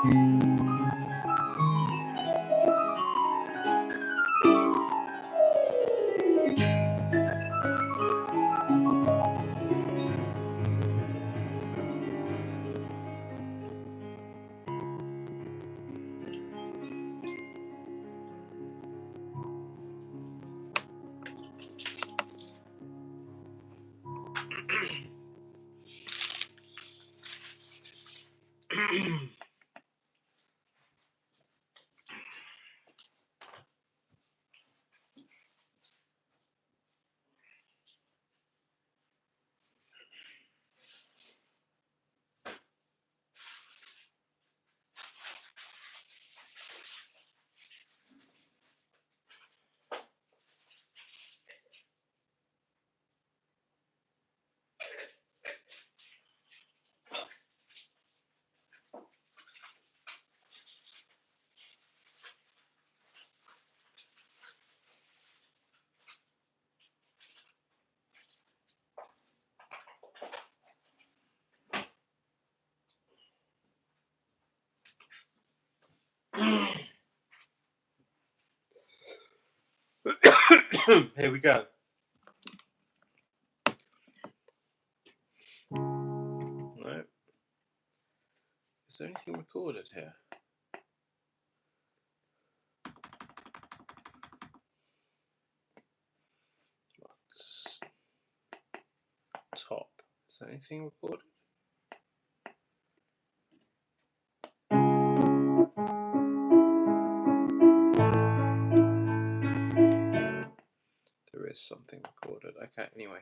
Here we go. No. Is there anything recorded here? What's top? Is there anything recorded? There is something recorded. Okay, anyway.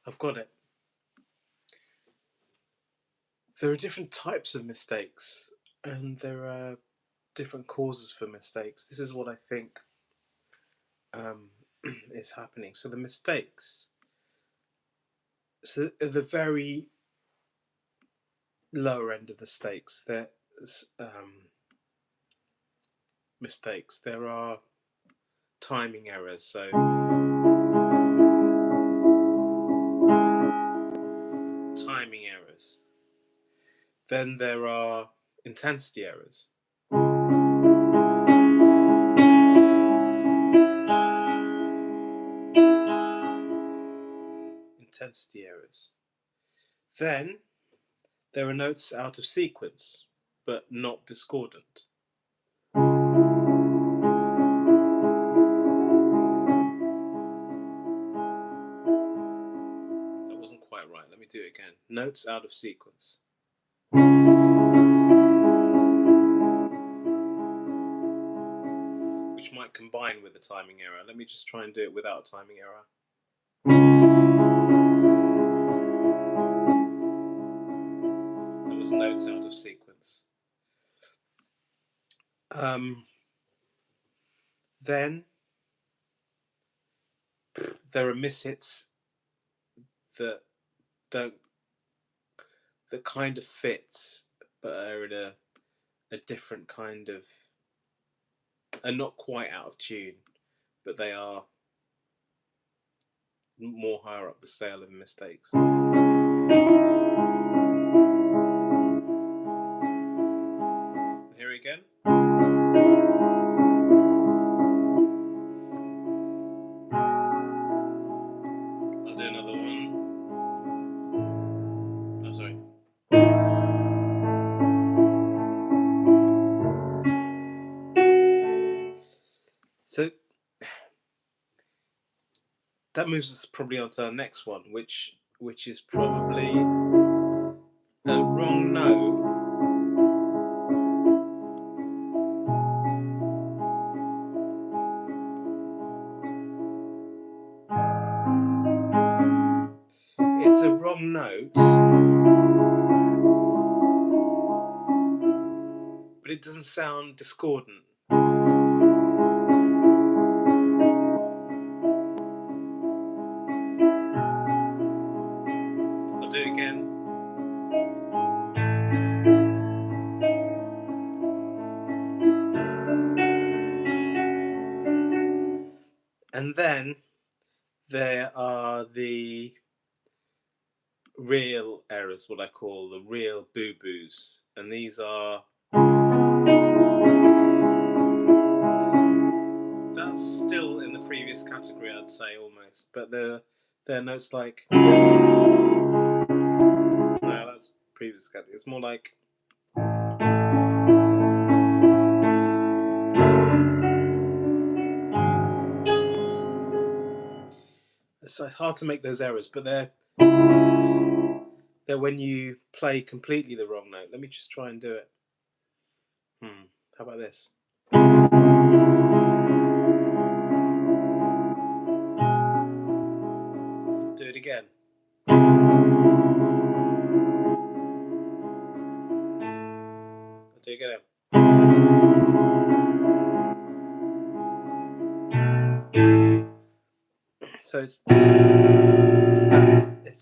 I've got it. There are different types of mistakes, and there are different causes for mistakes. This is what I think is happening. So the mistakes, so at the very lower end of the stakes, there's mistakes. There are timing errors. So timing errors. Then there are intensity errors. Intensity errors. Then there are notes out of sequence, but not discordant. That wasn't quite right. Let me do it again. Notes out of sequence. Which might combine with a timing error. Let me just try and do it without a timing error. That was notes out of sequence. Then there are mishits that kind of fits, but are in a different kind of, are not quite out of tune, but they are more higher up the scale of mistakes. Here again. I'll do another one. Oh, sorry. So that moves us probably onto our next one, which is probably a wrong note. It's a wrong note, but it doesn't sound discordant. I'll do it again. And then there are the real errors, what I call the real boo-boos. And these are, that's still in the previous category, I'd say, almost. But they're notes like, no, that's previous category. It's more like, it's hard to make those errors, but they're when you play completely the wrong note. Let me just try and do it. How about this? Do it again. Do it again. So it's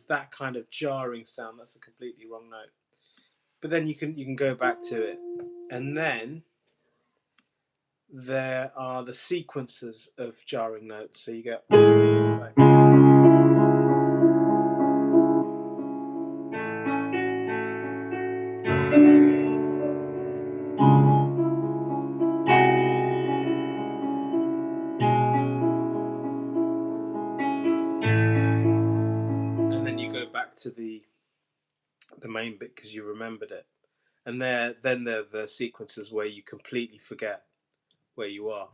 that kind of jarring sound. That's a completely wrong note. But then you can go back to it, and then there are the sequences of jarring notes. So you go, and then you go back to the main bit because you remembered it, and then there are the sequences where you completely forget where you are.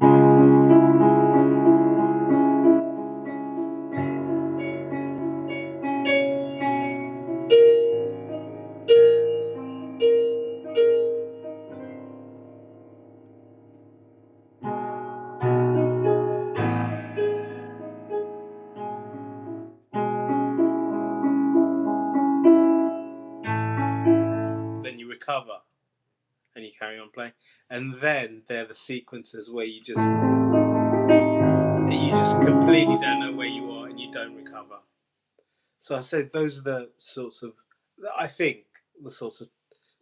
Then you recover and you carry on playing, and then there are the sequences where you just completely don't know where you are and you don't recover. So I said those are the sorts of, I think, the sorts of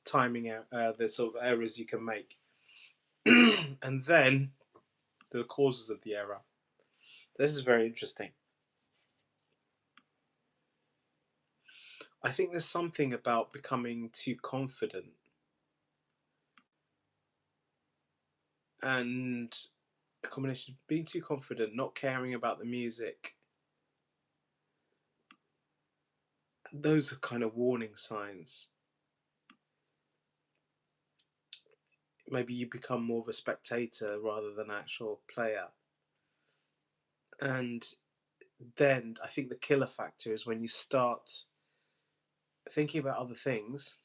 timing the sort of errors you can make. And then the causes of the error. This is very interesting. I think there's something about becoming too confident and a combination of being too confident, not caring about the music. Those are kind of warning signs. Maybe you become more of a spectator rather than actual player. And then I think the killer factor is when you start thinking about other things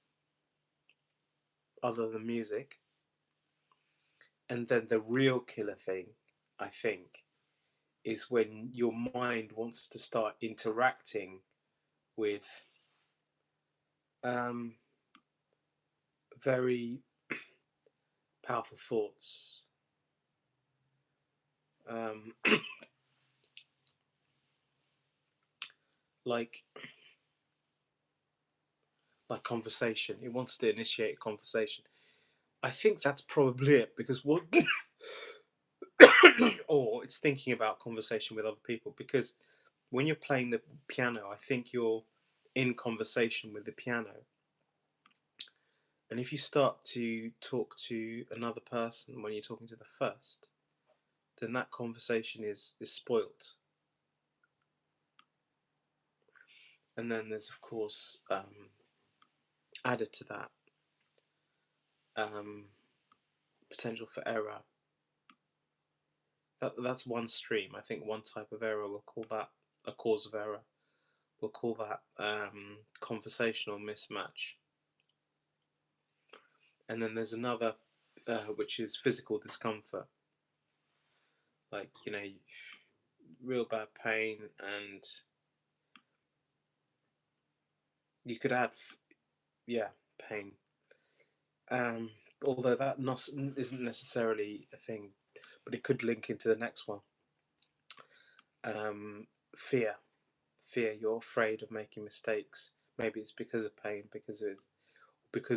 other than music. And then the real killer thing, I think, is when your mind wants to start interacting with very powerful thoughts. Like conversation. It wants to initiate a conversation. I think that's probably it, because what or it's thinking about conversation with other people, because when you're playing the piano, I think you're in conversation with the piano. And if you start to talk to another person when you're talking to the first, then that conversation is spoilt. And then there's, of course, added to that, potential for error. That's one stream. I think one type of error, we'll call that a cause of error. We'll call that conversational mismatch. And then there's another, which is physical discomfort. Like, real bad pain, and you could add, pain. Although that isn't necessarily a thing, but it could link into the next one. Fear. You're afraid of making mistakes. Maybe it's because of pain, because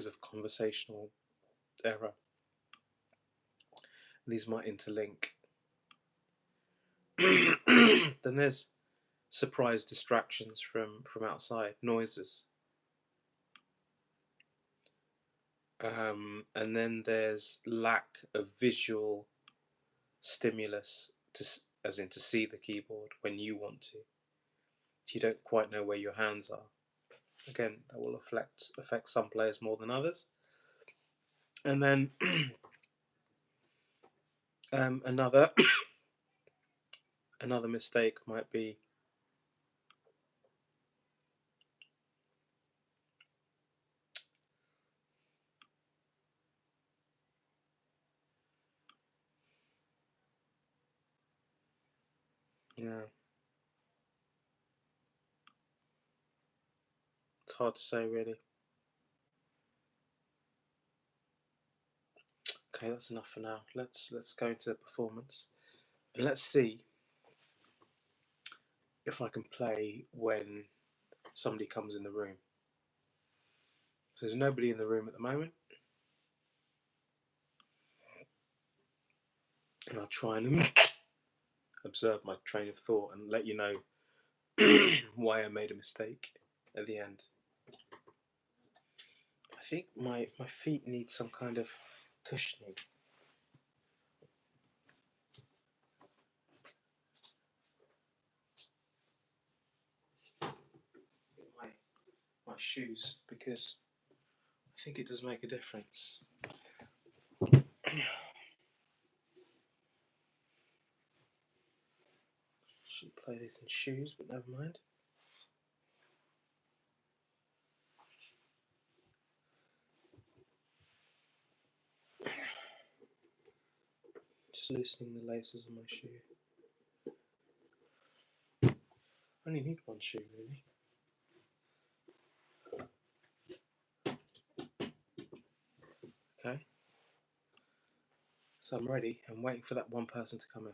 of conversational error. These might interlink. Then there's surprise distractions from outside, noises. And then there's lack of visual stimulus, as in to see the keyboard when you want to. You don't quite know where your hands are. Again, that will affect some players more than others. And then another mistake might be it's hard to say, really. Okay, that's enough for now. Let's go into the performance, and let's see if I can play when somebody comes in the room. So there's nobody in the room at the moment, and I'll try and observe my train of thought and let you know why I made a mistake at the end. I think my feet need some kind of cushioning. My shoes, because I think it does make a difference. Should play these in shoes, but never mind. Just loosening the laces of my shoe. I only need one shoe, really. Okay. So I'm ready. I'm waiting for that one person to come in.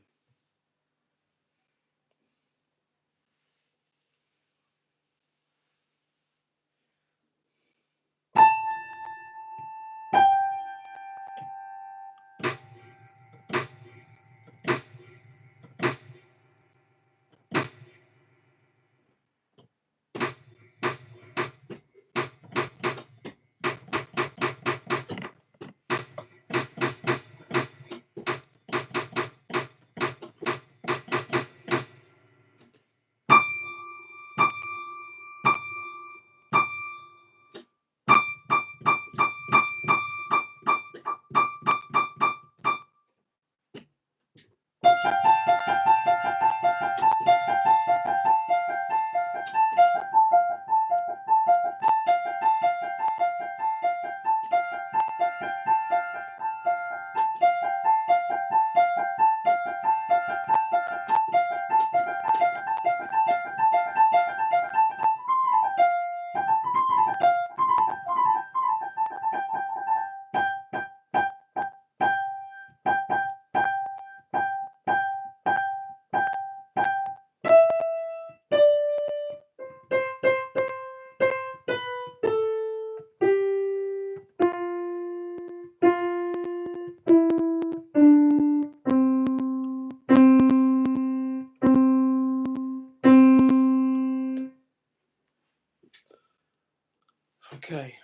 Okay.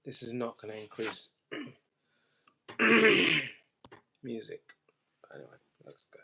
This is not going to increase music. Anyway, let's go.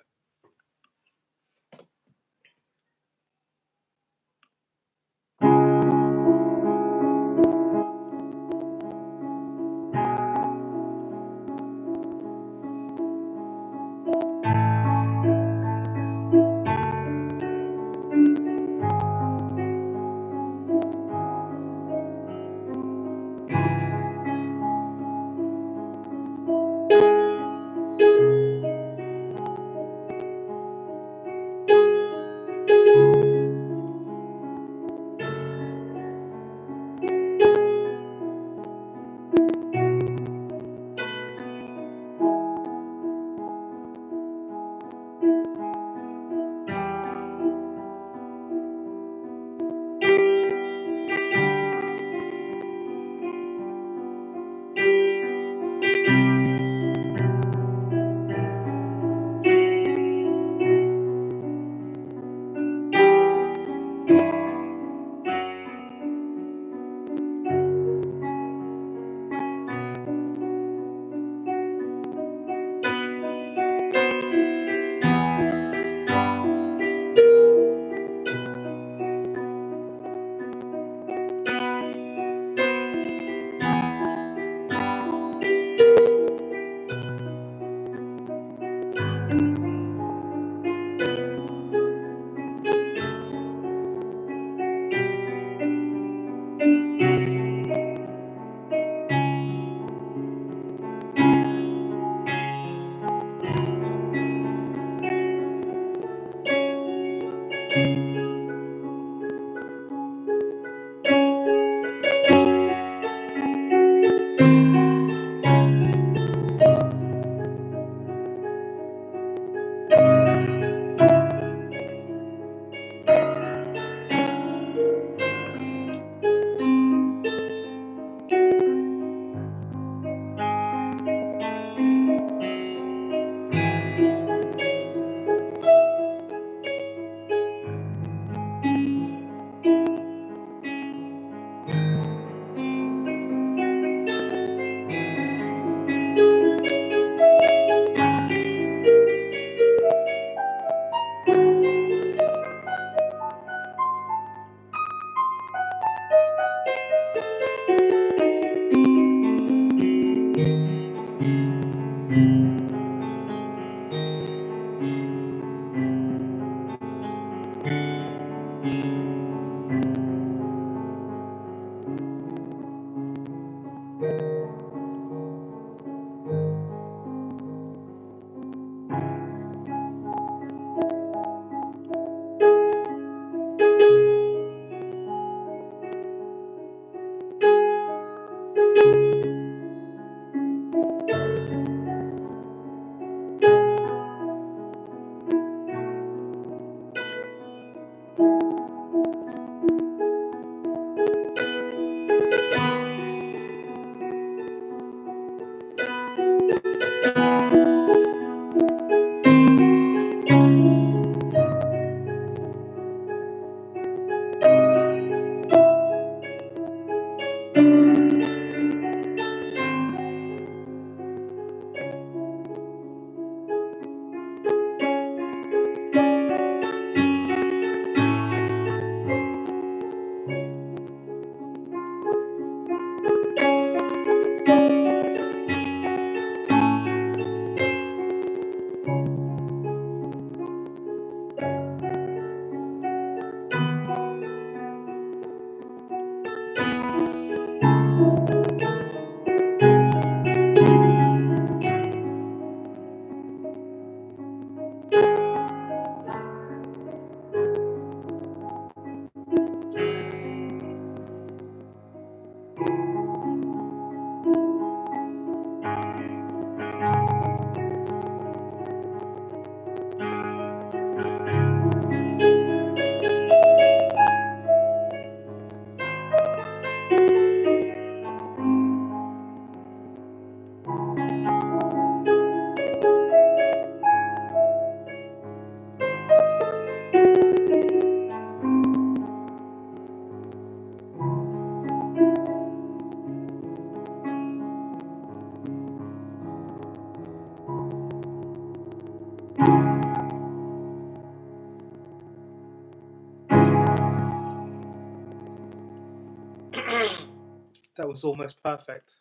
That was almost perfect.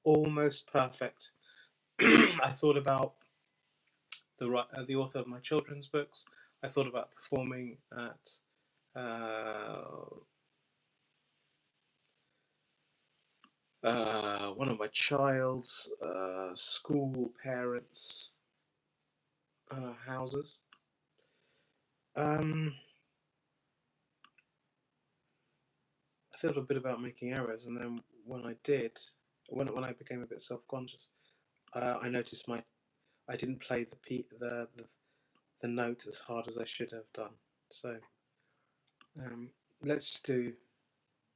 Almost perfect. I thought about the author of my children's books. I thought about performing at one of my child's school parents' houses. I thought a bit about making errors, and then when I did, when I became a bit self-conscious, I noticed I didn't play the note as hard as I should have done. So let's just do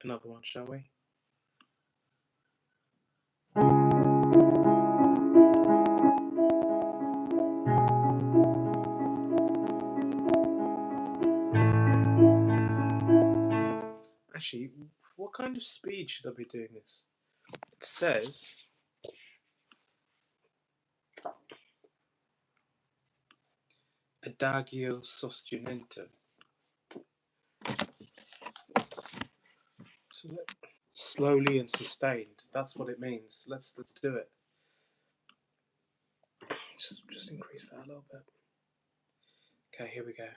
another one, shall we? Actually, what kind of speed should I be doing this? It says adagio sostenuto. So slowly and sustained. That's what it means. Let's do it. Just increase that a little bit. Okay, here we go.